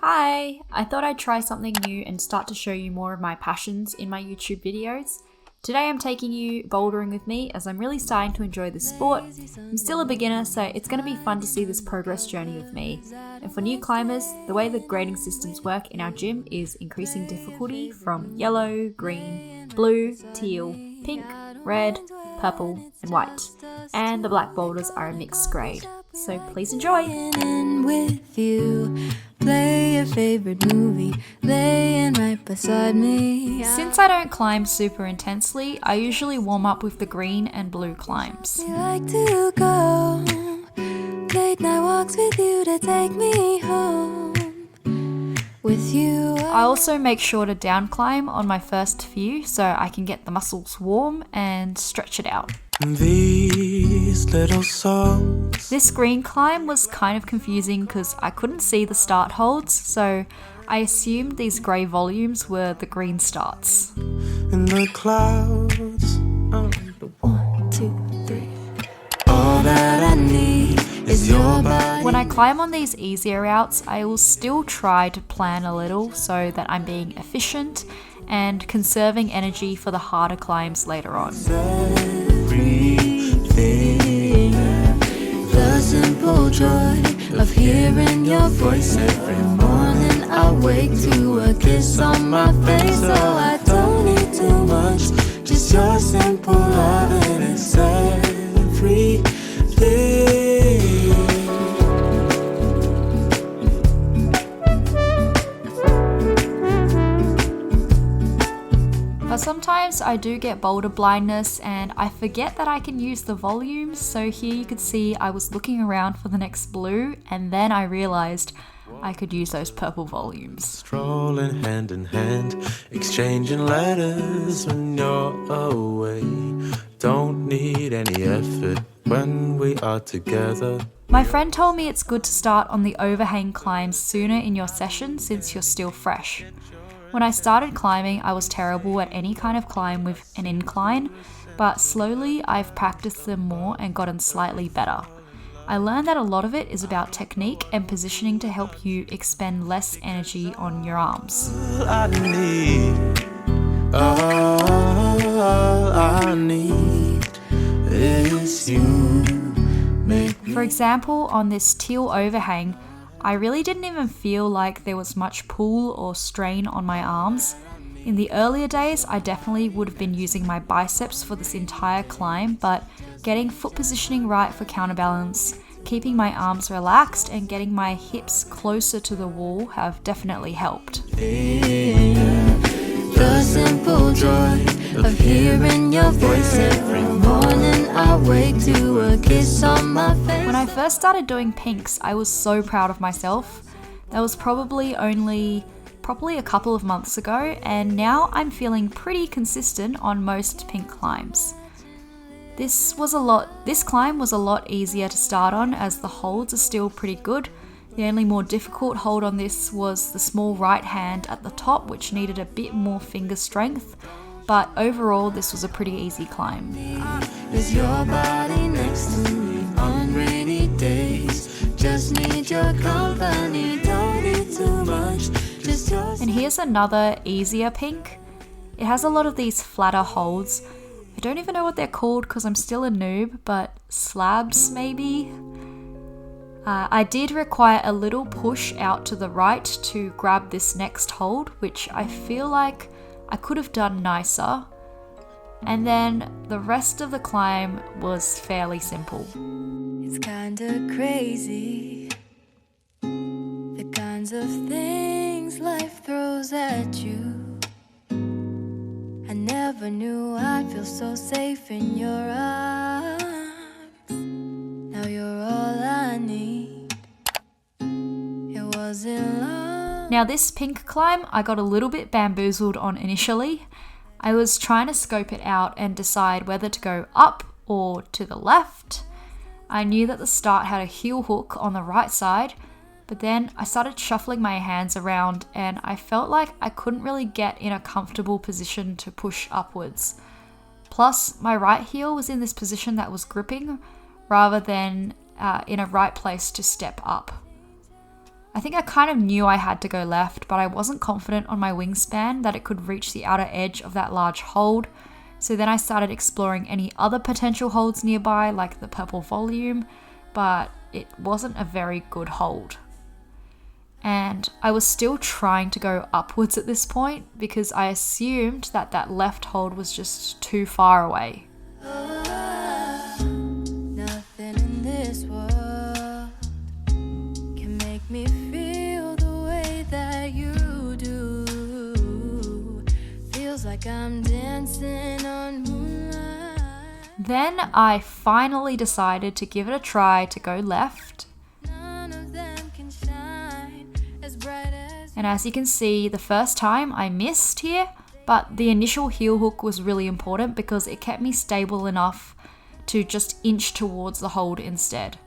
Hi! I thought I'd try something new and start to show you more of my passions in my YouTube videos. Today I'm taking you bouldering with me as I'm really starting to enjoy this sport. I'm still a beginner, so it's going to be fun to see this progress journey with me. And for new climbers, the way the grading systems work in our gym is increasing difficulty from yellow, green, blue, teal, pink, red, purple, and white. And the black boulders are a mixed grade. So please enjoy! With you, play your favorite movie, laying right beside me. Since I don't climb super intensely, I usually warm up with the green and blue climbs. I like to go late night walks with you to take me home. With you, I also make sure to down climb on my first few so I can get the muscles warm and stretch it out. These little songs. This green climb was kind of confusing because I couldn't see the start holds, so I assumed these grey volumes were the green starts. In the clouds. 1, 2, 3. All that I need is your body. When I climb on these easier routes, I will still try to plan a little so that I'm being efficient and conserving energy for the harder climbs later on. Everything, the simple joy of hearing your voice every morning. I wake to a kiss on my face, so I don't need too much. Just your simple love and it's everything. But sometimes I do get boulder blindness and I forget that I can use the volumes, so here you could see I was looking around for the next blue and then I realised I could use those purple volumes. Strolling hand in hand, exchanging letters when you're away. Don't need any effort when we are together. My friend told me it's good to start on the overhang climbs sooner in your session since you're still fresh. When I started climbing, I was terrible at any kind of climb with an incline, but slowly I've practiced them more and gotten slightly better. I learned that a lot of it is about technique and positioning to help you expend less energy on your arms. All I need is you. For example, on this teal overhang, I really didn't even feel like there was much pull or strain on my arms. In the earlier days, I definitely would have been using my biceps for this entire climb, but getting foot positioning right for counterbalance, keeping my arms relaxed and getting my hips closer to the wall have definitely helped. The simple joy of hearing your voice every morning. I wake to a kiss on my face. When I first started doing pinks, I was so proud of myself. That was probably a couple of months ago, and now I'm feeling pretty consistent on most pink climbs. This climb was a lot easier to start on as the holds are still pretty good. The only more difficult hold on this was the small right hand at the top, which needed a bit more finger strength, but overall this was a pretty easy climb. Is your body next to me on rainy days? Just need your company, don't need too much. Just your... And here's another easier pink. It has a lot of these flatter holds. I don't even know what they're called because I'm still a noob, but slabs maybe? I did require a little push out to the right to grab this next hold, which I feel like I could have done nicer. And then the rest of the climb was fairly simple. It's kinda crazy, the kinds of things life throws at you. I never knew I'd feel so safe in your arms. Now you're all I need. It wasn't long. Now this pink climb I got a little bit bamboozled on initially. I was trying to scope it out and decide whether to go up or to the left. I knew that the start had a heel hook on the right side, but then I started shuffling my hands around and I felt like I couldn't really get in a comfortable position to push upwards. Plus, my right heel was in this position that was gripping rather than in a right place to step up. I think I kind of knew I had to go left, but I wasn't confident on my wingspan that it could reach the outer edge of that large hold. So then I started exploring any other potential holds nearby, like the purple volume, but it wasn't a very good hold. And I was still trying to go upwards at this point because I assumed that that left hold was just too far away. Nothing in this world can make me feel the way that you do. Feels like I'm dancing on moonlight. Then I finally decided to give it a try to go left. None of them can shine as bright as And as you can see, the first time I missed here, but the initial heel hook was really important because it kept me stable enough to just inch towards the hold instead.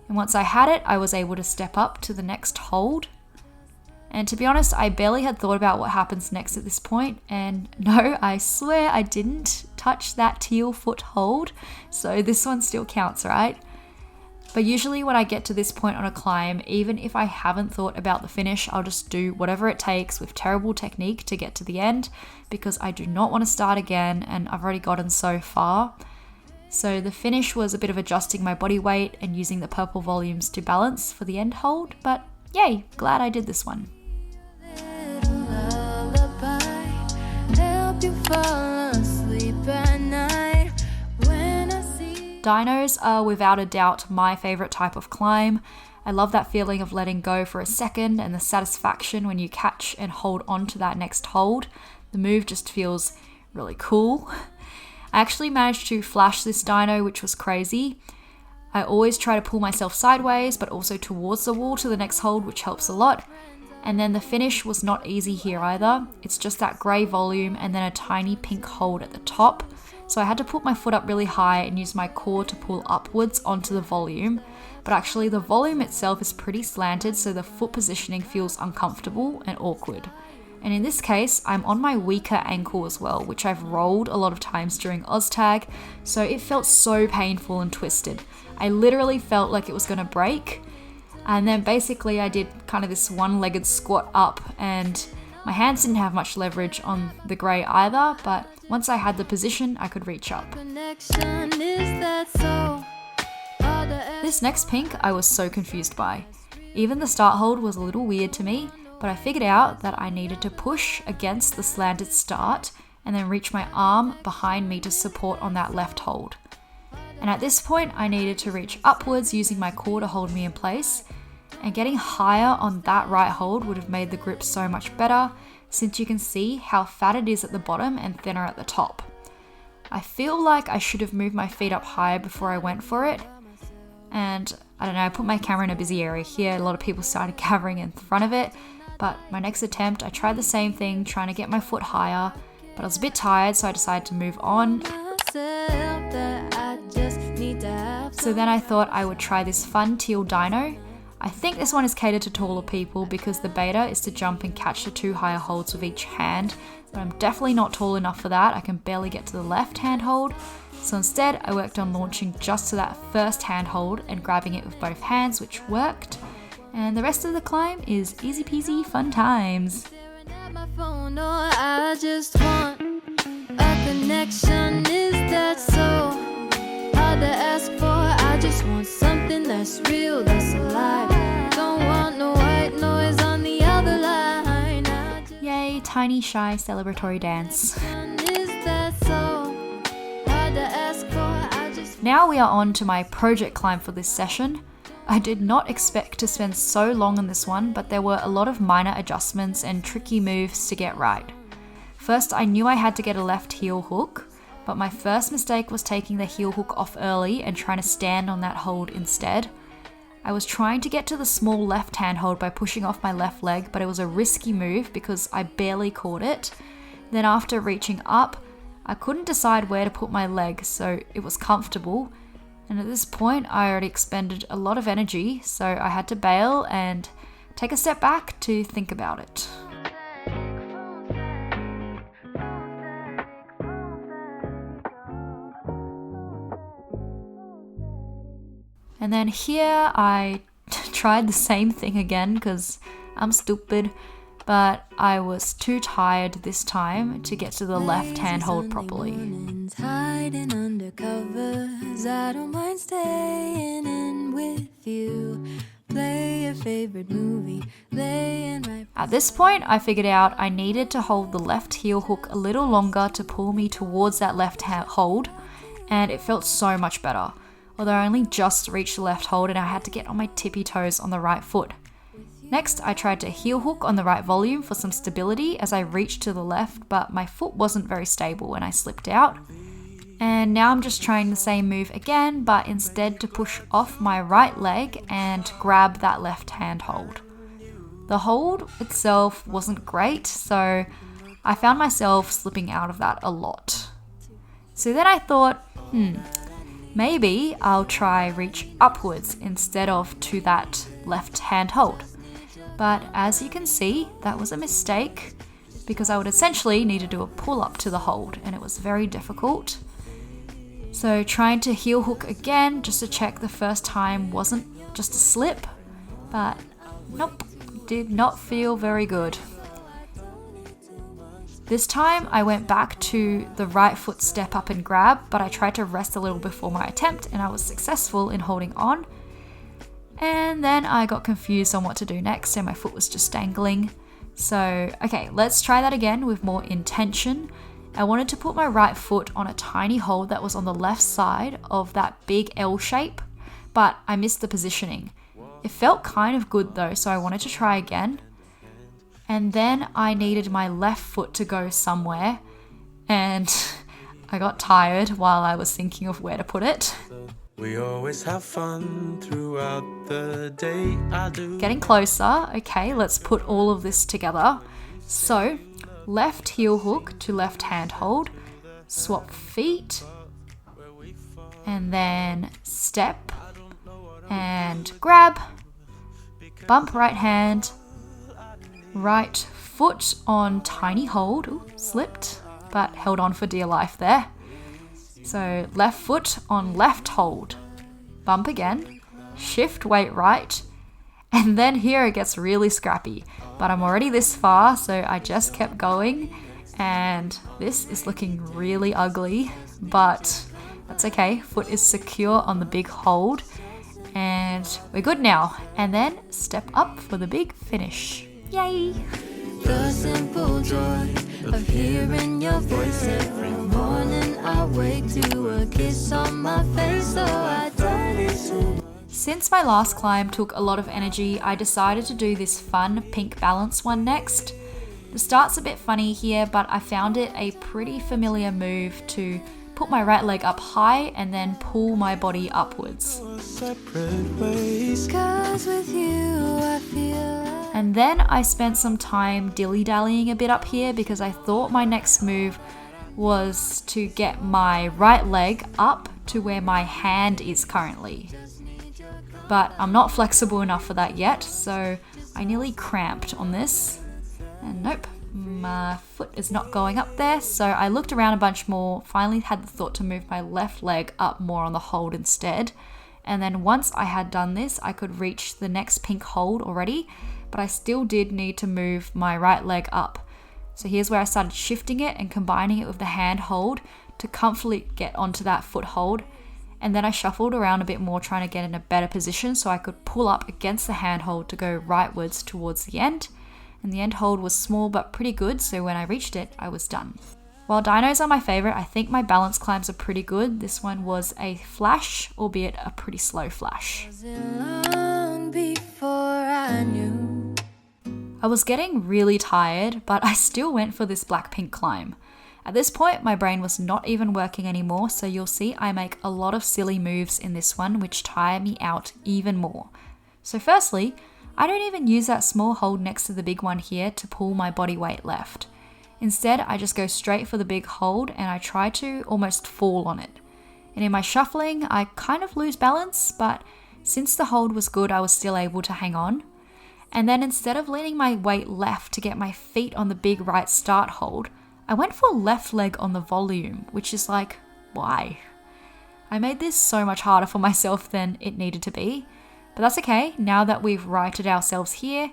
And once I had it, I was able to step up to the next hold. And to be honest, I barely had thought about what happens next at this point. And no, I swear I didn't touch that teal foot hold. So this one still counts, right? But usually when I get to this point on a climb, even if I haven't thought about the finish, I'll just do whatever it takes with terrible technique to get to the end because I do not want to start again and I've already gotten so far. So the finish was a bit of adjusting my body weight and using the purple volumes to balance for the end hold, but yay, glad I did this one. lullaby. Help you fall asleep at night when I see. Dinos are without a doubt my favorite type of climb. I love that feeling of letting go for a second and the satisfaction when you catch and hold on to that next hold. The move just feels really cool. I actually managed to flash this dino, which was crazy. I always try to pull myself sideways, but also towards the wall to the next hold, which helps a lot. And then the finish was not easy here either. It's just that grey volume and then a tiny pink hold at the top. So I had to put my foot up really high and use my core to pull upwards onto the volume. But actually the volume itself is pretty slanted, so the foot positioning feels uncomfortable and awkward. And in this case, I'm on my weaker ankle as well, which I've rolled a lot of times during OzTag, so it felt so painful and twisted. I literally felt like it was going to break. And then basically I did kind of this one-legged squat up, and my hands didn't have much leverage on the grey either, but once I had the position, I could reach up. Connection, is that so? All the This next pink I was so confused by. Even the start hold was a little weird to me, but I figured out that I needed to push against the slanted start and then reach my arm behind me to support on that left hold. And at this point, I needed to reach upwards using my core to hold me in place, and getting higher on that right hold would have made the grip so much better, since you can see how fat it is at the bottom and thinner at the top. I feel like I should have moved my feet up higher before I went for it, and I don't know, I put my camera in a busy area here, a lot of people started gathering in front of it, but my next attempt, I tried the same thing, trying to get my foot higher, but I was a bit tired, so I decided to move on. myself that I just need to have. So then I thought I would try this fun teal dino. I think this one is catered to taller people because the beta is to jump and catch the two higher holds with each hand, but I'm definitely not tall enough for that. I can barely get to the left hand hold. So instead I worked on launching just to that first hand hold and grabbing it with both hands, which worked. And the rest of the climb is easy peasy fun times. Staring at my phone, or I just want a connection. Is that so hard to ask for? I just want something that's real, that's alive. Don't want no white noise on the other line. I just Yay, tiny shy celebratory dance. is that so hard to ask for? I just Now we are on to my project climb for this session. I did not expect to spend so long on this one, but there were a lot of minor adjustments and tricky moves to get right. First, I knew I had to get a left heel hook, but my first mistake was taking the heel hook off early and trying to stand on that hold instead. I was trying to get to the small left hand hold by pushing off my left leg, but it was a risky move because I barely caught it. Then after reaching up, I couldn't decide where to put my leg, so it was comfortable. And at this point, I already expended a lot of energy, so I had to bail and take a step back to think about it. And then here I tried the same thing again because I'm stupid, but I was too tired this time to get to the left hand hold properly. Hiding under covers, I don't mind staying in with you. Play your favorite movie, laying right. At this point, I figured out I needed to hold the left heel hook a little longer to pull me towards that left hold, and it felt so much better. Although I only just reached the left hold and I had to get on my tippy toes on the right foot. Next, I tried to heel hook on the right volume for some stability as I reached to the left, but my foot wasn't very stable and I slipped out. And now I'm just trying the same move again, but instead to push off my right leg and grab that left hand hold. The hold itself wasn't great, so I found myself slipping out of that a lot. So then I thought, maybe I'll try reach upwards instead of to that left hand hold. But as you can see, that was a mistake because I would essentially need to do a pull up to the hold and it was very difficult. So trying to heel hook again just to check the first time wasn't just a slip, but nope, did not feel very good. This time I went back to the right foot step up and grab, but I tried to rest a little before my attempt and I was successful in holding on. And then I got confused on what to do next and my foot was just dangling. So, okay, let's try that again with more intention. I wanted to put my right foot on a tiny hold that was on the left side of that big L shape, but I missed the positioning. It felt kind of good though, so I wanted to try again. And then I needed my left foot to go somewhere, and I got tired while I was thinking of where to put it. We always have fun throughout the day. I do. Getting closer. Okay, let's put all of this together. So, left heel hook to left hand hold, swap feet, and then step and grab, bump right hand, right foot on tiny hold. Ooh, slipped, but held on for dear life there. So left foot on left hold, bump again, shift weight right, and then here it gets really scrappy. But I'm already this far, so I just kept going, and this is looking really ugly, but that's okay. Foot is secure on the big hold, and we're good now. And then step up for the big finish. Yay! The simple joy of hearing your voice every morning. I wake to a kiss on my face, so I don't listen. Since my last climb took a lot of energy, I decided to do this fun pink balance one next. The start's a bit funny here, but I found it a pretty familiar move to put my right leg up high and then pull my body upwards. Separate ways. 'Cause with you I feel And then I spent some time dilly-dallying a bit up here because I thought my next move was to get my right leg up to where my hand is currently. But I'm not flexible enough for that yet, so I nearly cramped on this. And nope, my foot is not going up there, so I looked around a bunch more, finally had the thought to move my left leg up more on the hold instead. And then once I had done this, I could reach the next pink hold already, but I still did need to move my right leg up. So here's where I started shifting it and combining it with the hand hold to comfortably get onto that foothold. And then I shuffled around a bit more, trying to get in a better position so I could pull up against the hand hold to go rightwards towards the end. And the end hold was small but pretty good, so when I reached it, I was done. While dinos are my favorite, I think my balance climbs are pretty good. This one was a flash, albeit a pretty slow flash. long before I knew. I was getting really tired, but I still went for this Blackpink climb. At this point, my brain was not even working anymore, so you'll see I make a lot of silly moves in this one, which tire me out even more. So firstly, I don't even use that small hold next to the big one here to pull my body weight left. Instead, I just go straight for the big hold and I try to almost fall on it. And in my shuffling, I kind of lose balance, but since the hold was good, I was still able to hang on. And then instead of leaning my weight left to get my feet on the big right start hold, I went for left leg on the volume, which is like, why? I made this so much harder for myself than it needed to be. But that's okay, now that we've righted ourselves here.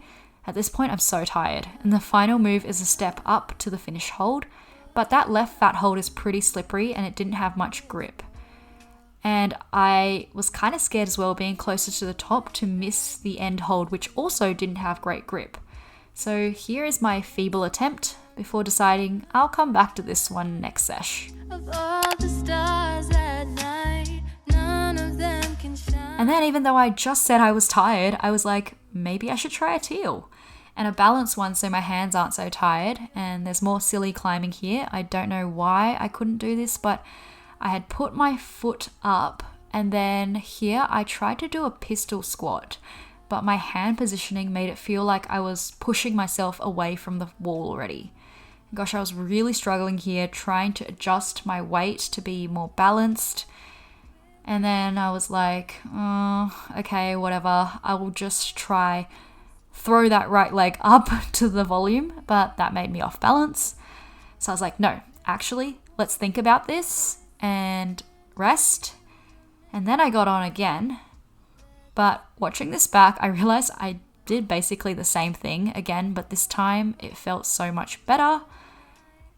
At this point I'm so tired, and the final move is a step up to the finish hold, but that left fat hold is pretty slippery and it didn't have much grip. And I was kind of scared as well, being closer to the top, to miss the end hold, which also didn't have great grip. So here is my feeble attempt before deciding I'll come back to this one next sesh. Of all the stars at night, none of them can shine. And then even though I just said I was tired, I was like, maybe I should try a teal. And a balanced one so my hands aren't so tired, and there's more silly climbing here. I don't know why I couldn't do this, but I had put my foot up, and then here I tried to do a pistol squat, but my hand positioning made it feel like I was pushing myself away from the wall already. Gosh, I was really struggling here, trying to adjust my weight to be more balanced. And then I was like, oh, okay, whatever. I will just throw that right leg up to the volume, but that made me off balance. So I was like, no, actually, let's think about this and rest. And then I got on again. But watching this back, I realized I did basically the same thing again, but this time it felt so much better.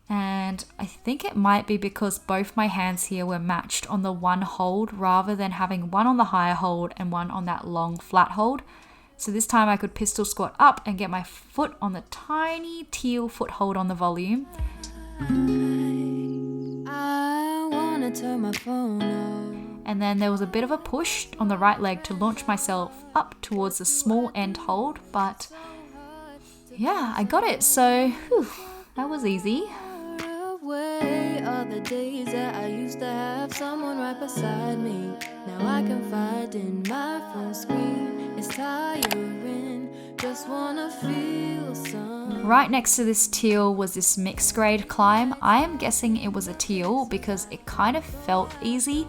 And I think it might be because both my hands here were matched on the one hold rather than having one on the higher hold and one on that long flat hold. So this time I could pistol squat up and get my foot on the tiny teal foothold on the volume. I wanna turn my phone off. And then there was a bit of a push on the right leg to launch myself up towards the small end hold. But yeah, I got it. So that was easy. Away all the days that I used to have someone right beside me. Now I can find in my phone screen. It's tiring, just wanna feel some. Right next to this teal was this mixed grade climb. I am guessing it was a teal because it kind of felt easy.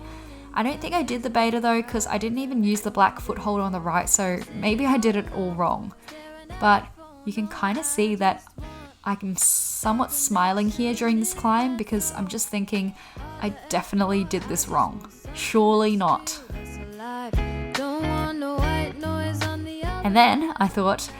I don't think I did the beta though, because I didn't even use the black foothold on the right, so maybe I did it all wrong. But you can kind of see that I'm somewhat smiling here during this climb because I'm just thinking I definitely did this wrong. Surely not. And then I thought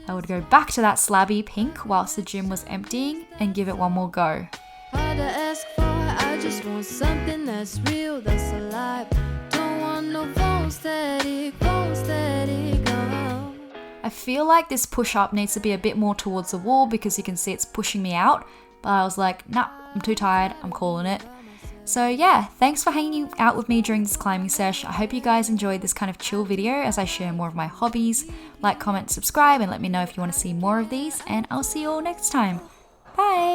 I would go back to that slabby pink whilst the gym was emptying and give it one more go. Hard to ask for, I just want something that's real, that's alive. Don't want no phone static, I feel like this push-up needs to be a bit more towards the wall because you can see it's pushing me out. But I was like, nah, I'm too tired, I'm calling it. So yeah, thanks for hanging out with me during this climbing sesh. I hope you guys enjoyed this kind of chill video as I share more of my hobbies. Like, comment, subscribe, and let me know if you want to see more of these. And I'll see you all next time. Bye!